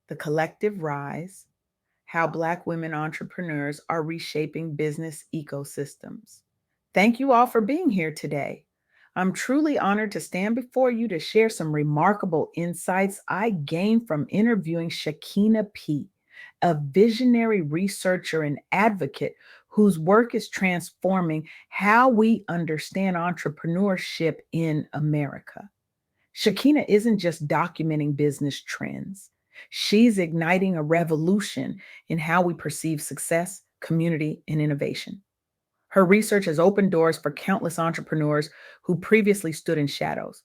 The Collective Rise: How Black Women Entrepreneurs Are Reshaping Business Ecosystems. Thank you all for being here today. I'm truly honored to stand before you to share some remarkable insights I gained from interviewing Shakeena P, a visionary researcher and advocate whose work is transforming how we understand entrepreneurship in America. Shakina isn't just documenting business trends. She's igniting a revolution in how we perceive success, community, and innovation. Her research has opened doors for countless entrepreneurs who previously stood in shadows,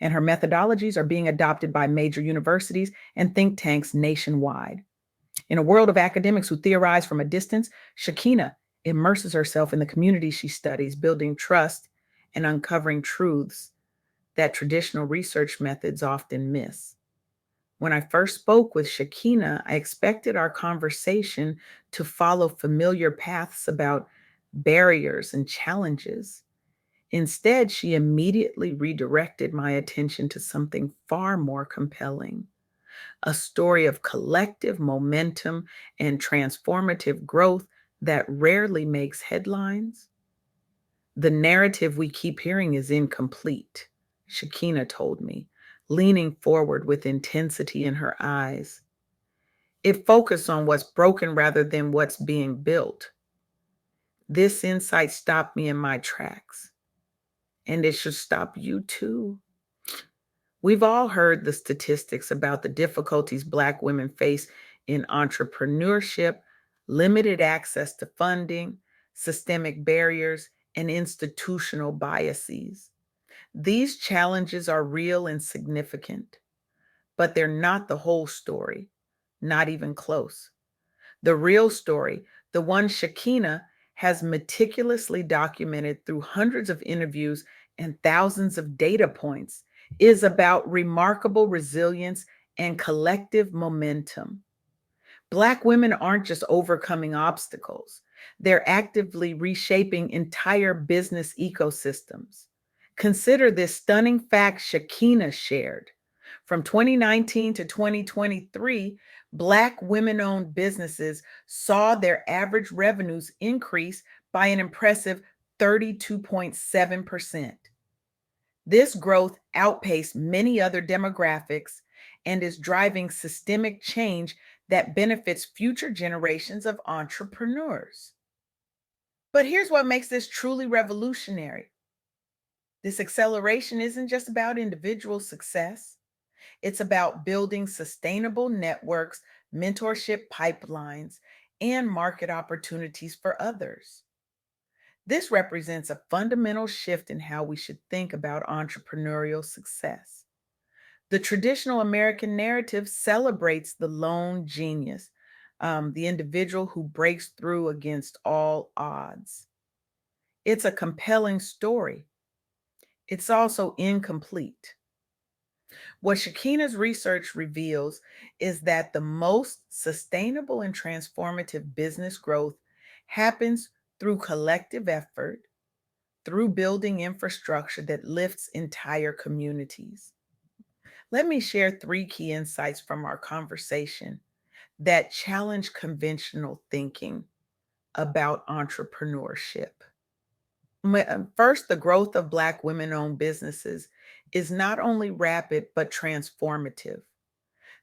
and her methodologies are being adopted by major universities and think tanks nationwide. In a world of academics who theorize from a distance, Shakina immerses herself in the community she studies, building trust and uncovering truths that traditional research methods often miss. When I first spoke with Shakina, I expected our conversation to follow familiar paths about barriers and challenges. Instead, she immediately redirected my attention to something far more compelling: a story of collective momentum and transformative growth that rarely makes headlines. The narrative we keep hearing is incomplete, Shakina told me, leaning forward with intensity in her eyes. It focused on what's broken rather than what's being built. This insight stopped me in my tracks, and it should stop you too. We've all heard the statistics about the difficulties Black women face in entrepreneurship: limited access to funding, systemic barriers, and institutional biases. These challenges are real and significant, but they're not the whole story, not even close. The real story, the one Shakina has meticulously documented through hundreds of interviews and thousands of data points, is about remarkable resilience and collective momentum. Black women aren't just overcoming obstacles, they're actively reshaping entire business ecosystems. Consider this stunning fact Shakina shared. From 2019 to 2023, Black women owned businesses saw their average revenues increase by an impressive 32.7%. This growth outpaced many other demographics and is driving systemic change that benefits future generations of entrepreneurs. But here's what makes this truly revolutionary: this acceleration isn't just about individual success, it's about building sustainable networks, mentorship pipelines, and market opportunities for others. This represents a fundamental shift in how we should think about entrepreneurial success. The traditional American narrative celebrates the lone genius, the individual who breaks through against all odds. It's a compelling story. It's also incomplete. What Shakina's research reveals is that the most sustainable and transformative business growth happens through collective effort, through building infrastructure that lifts entire communities. Let me share three key insights from our conversation that challenge conventional thinking about entrepreneurship. First, the growth of Black women owned businesses is not only rapid, but transformative.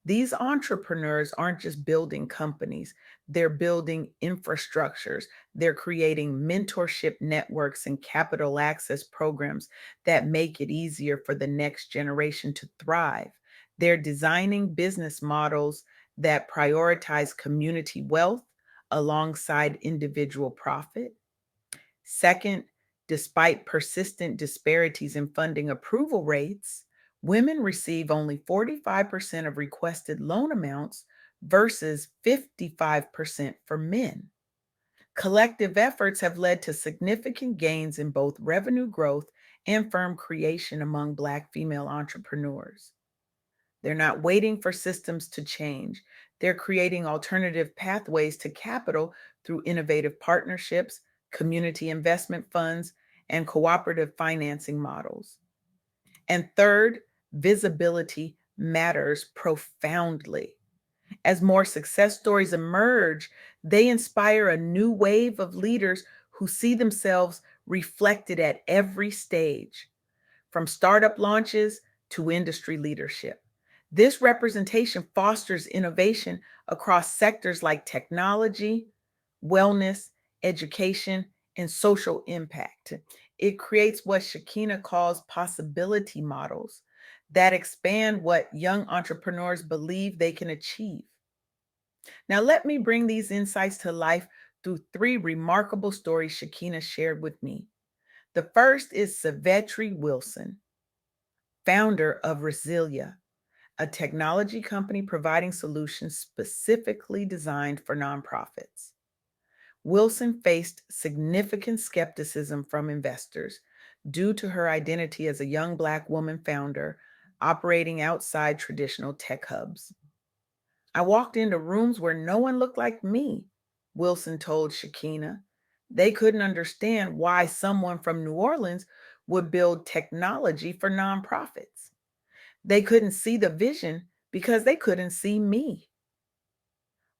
These entrepreneurs aren't just building companies, they're building infrastructures. They're creating mentorship networks and capital access programs that make it easier for the next generation to thrive. They're designing business models that prioritize community wealth alongside individual profit. Second, despite persistent disparities in funding approval rates, women receive only 45% of requested loan amounts versus 55% for men. Collective efforts have led to significant gains in both revenue growth and firm creation among Black female entrepreneurs. They're not waiting for systems to change. They're creating alternative pathways to capital through innovative partnerships, community investment funds, and cooperative financing models. And third, visibility matters profoundly. As more success stories emerge, they inspire a new wave of leaders who see themselves reflected at every stage, from startup launches to industry leadership. This representation fosters innovation across sectors like technology, wellness, education, and social impact. It creates what Shakeena calls possibility models that expand what young entrepreneurs believe they can achieve. Now, let me bring these insights to life through three remarkable stories Shakeena shared with me. The first is Savitri Wilson, founder of Resilia, a technology company providing solutions specifically designed for nonprofits. Wilson faced significant skepticism from investors due to her identity as a young Black woman founder operating outside traditional tech hubs. I walked into rooms where no one looked like me, Wilson told Shakeena. They couldn't understand why someone from New Orleans would build technology for nonprofits. They couldn't see the vision because they couldn't see me.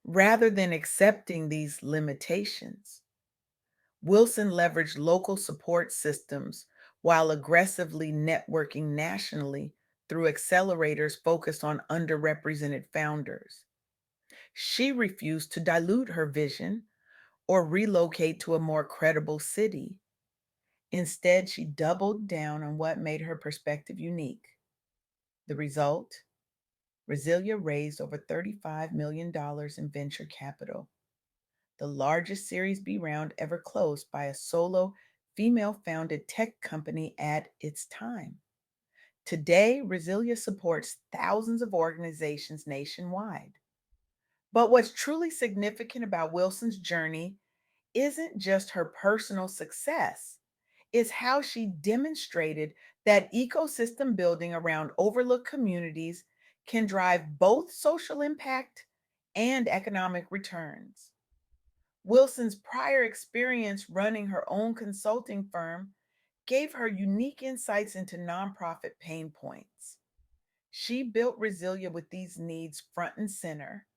Rather than accepting these limitations, Wilson leveraged local support systems while aggressively networking nationally through accelerators focused on underrepresented founders. She refused to dilute her vision or relocate to a more credible city. Instead, she doubled down on what made her perspective unique. The result? Resilia raised over $35 million in venture capital, the largest Series B round ever closed by a solo, female founded tech company at its time. Today, Resilia supports thousands of organizations nationwide. But what's truly significant about Wilson's journey isn't just her personal success, it's how she demonstrated that ecosystem building around overlooked communities can drive both social impact and economic returns. Wilson's prior experience running her own consulting firm gave her unique insights into nonprofit pain points. She built Resilia with these needs front and center,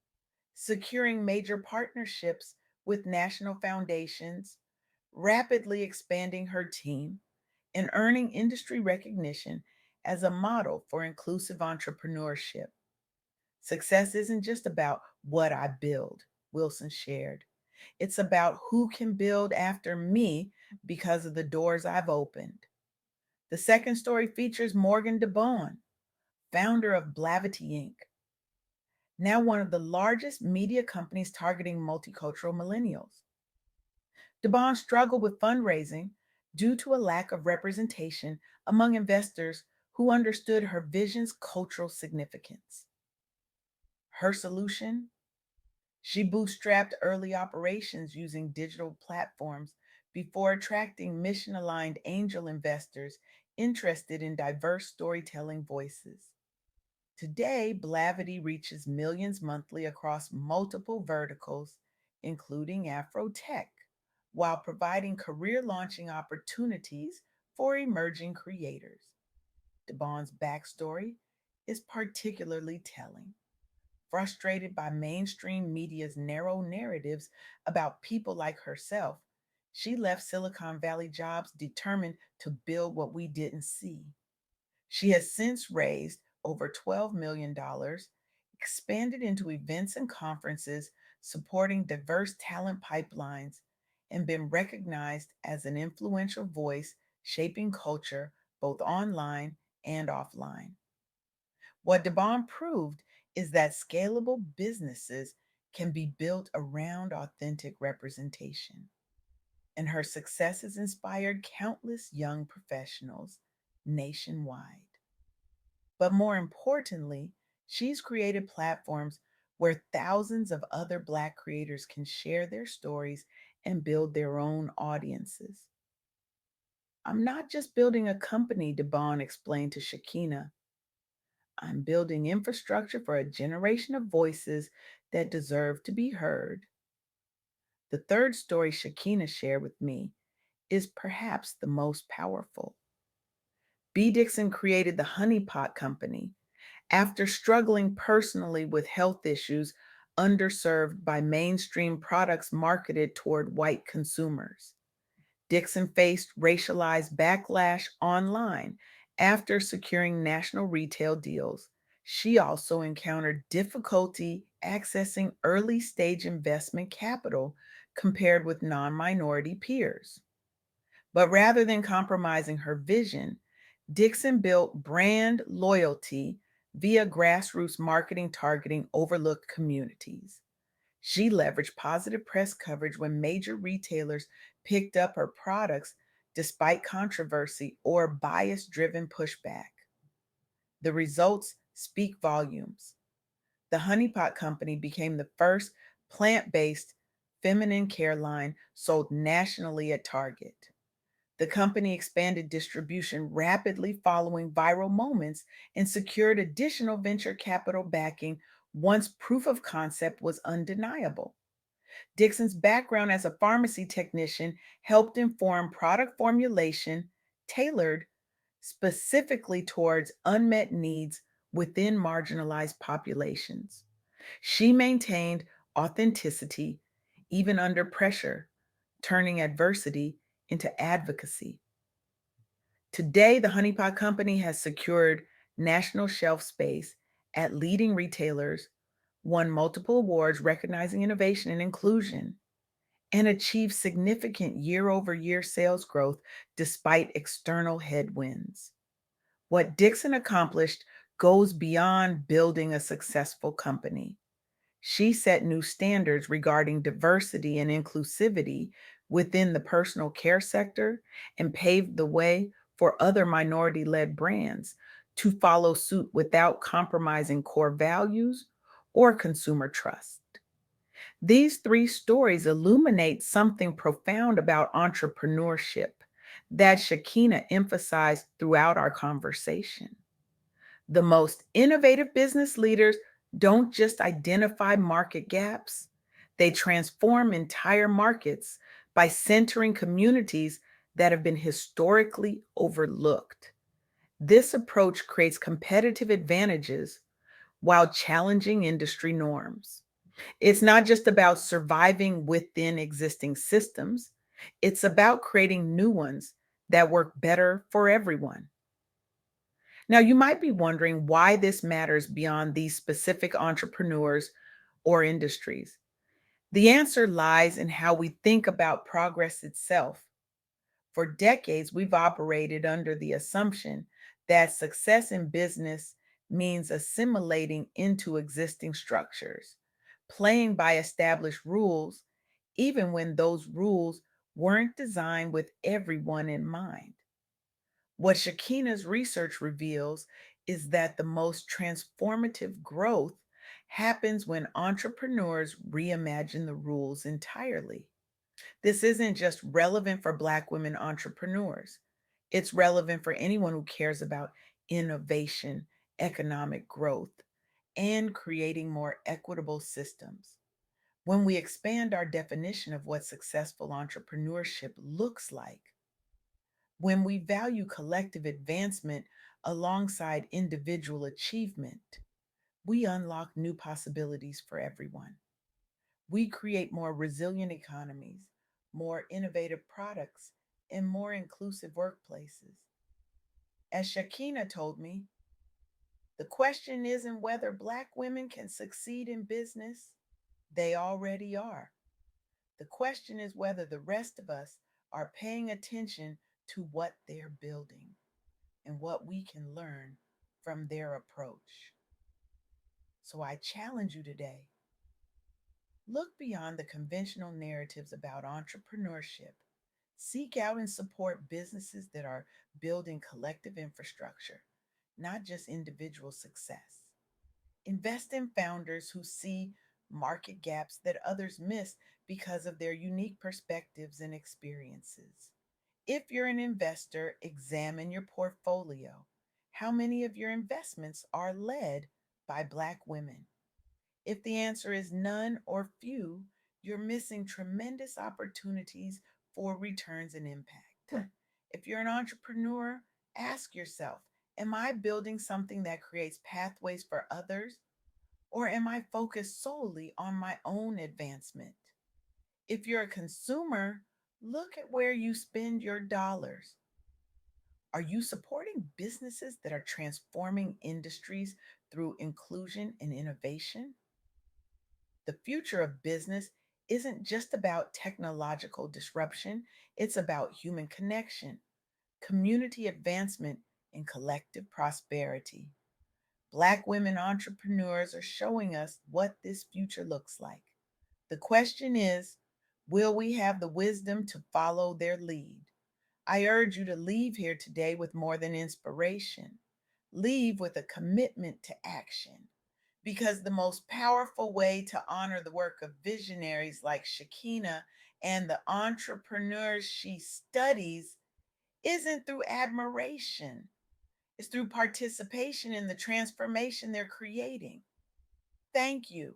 securing major partnerships with national foundations, rapidly expanding her team, and earning industry recognition as a model for inclusive entrepreneurship. Success isn't just about what I build, Wilson shared. It's about who can build after me because of the doors I've opened. The second story features Morgan DeBon, founder of Blavity Inc., now one of the largest media companies targeting multicultural millennials. DeBon struggled with fundraising due to a lack of representation among investors who understood her vision's cultural significance. Her solution? She bootstrapped early operations using digital platforms before attracting mission aligned angel investors interested in diverse storytelling voices. Today, Blavity reaches millions monthly across multiple verticals, including Afro tech, while providing career launching opportunities for emerging creators. DeBon's backstory is particularly telling. Frustrated by mainstream media's narrow narratives about people like herself, she left Silicon Valley jobs determined to build what we didn't see. She has since raised over $12 million, dollars, expanded into events and conferences, supporting diverse talent pipelines, and been recognized as an influential voice shaping culture both online and offline. What DeBon proved is that scalable businesses can be built around authentic representation, and her success has inspired countless young professionals nationwide. But more importantly, she's created platforms where thousands of other Black creators can share their stories and build their own audiences. I'm not just building a company, DeBon explained to Shakeena. I'm building infrastructure for a generation of voices that deserve to be heard. The third story Shakeena shared with me is perhaps the most powerful. B. Dixon created the Honey Pot Company After struggling personally with health issues underserved by mainstream products marketed toward white consumers, Dixon faced racialized backlash online after securing national retail deals. She also encountered difficulty accessing early stage investment capital compared with non minority peers. But rather than compromising her vision, Dixon built brand loyalty via grassroots marketing targeting overlooked communities. She leveraged positive press coverage when major retailers picked up her products despite controversy or bias driven pushback. The results speak volumes. The Honey Pot Company became the first plant based feminine care line sold nationally at Target. The company expanded distribution rapidly following viral moments and secured additional venture capital backing once proof of concept was undeniable. Dixon's background as a pharmacy technician helped inform product formulation tailored specifically towards unmet needs within marginalized populations. She maintained authenticity even under pressure, turning adversity into advocacy. Today, the Honey Pot Company has secured national shelf space at leading retailers, won multiple awards recognizing innovation and inclusion, and achieved significant year over year sales growth despite external headwinds. What Dixon accomplished goes beyond building a successful company. She set new standards regarding diversity and inclusivity within the personal care sector and paved the way for other minority led brands to follow suit without compromising core values or consumer trust. These three stories illuminate something profound about entrepreneurship that Shakeena emphasized throughout our conversation. The most innovative business leaders don't just identify market gaps, they transform entire markets by centering communities that have been historically overlooked. This approach creates competitive advantages while challenging industry norms. It's not just about surviving within existing systems, it's about creating new ones that work better for everyone. Now, you might be wondering why this matters beyond these specific entrepreneurs or industries. The answer lies in how we think about progress itself. For decades, we've operated under the assumption that success in business means assimilating into existing structures, playing by established rules, even when those rules weren't designed with everyone in mind. What Shakina's research reveals is that the most transformative growth happens when entrepreneurs reimagine the rules entirely. This isn't just relevant for Black women entrepreneurs, it's relevant for anyone who cares about innovation, economic growth, and creating more equitable systems. When we expand our definition of what successful entrepreneurship looks like, when we value collective advancement alongside individual achievement, we unlock new possibilities for everyone. We create more resilient economies, more innovative products, and more inclusive workplaces. As Shakina told me, the question isn't whether Black women can succeed in business, they already are. The question is whether the rest of us are paying attention to what they're building and what we can learn from their approach. So I challenge you today, look beyond the conventional narratives about entrepreneurship. Seek out and support businesses that are building collective infrastructure, not just individual success. Invest in founders who see market gaps that others miss because of their unique perspectives and experiences. If you're an investor, examine your portfolio. How many of your investments are led by Black women? If the answer is none or few, you're missing tremendous opportunities for returns and impact. If you're an entrepreneur, ask yourself, Am I building something that creates pathways for others, or am I focused solely on my own advancement? If you're a consumer, look at where you spend your dollars. Are you supporting businesses that are transforming industries through inclusion and innovation? The future of business isn't just about technological disruption, it's about human connection, community advancement, and collective prosperity. Black women entrepreneurs are showing us what this future looks like. The question is, will we have the wisdom to follow their lead? I urge you to leave here today with more than inspiration. Leave with a commitment to action. Because the most powerful way to honor the work of visionaries like Shakeena and the entrepreneurs she studies isn't through admiration, it's through participation in the transformation they're creating. Thank you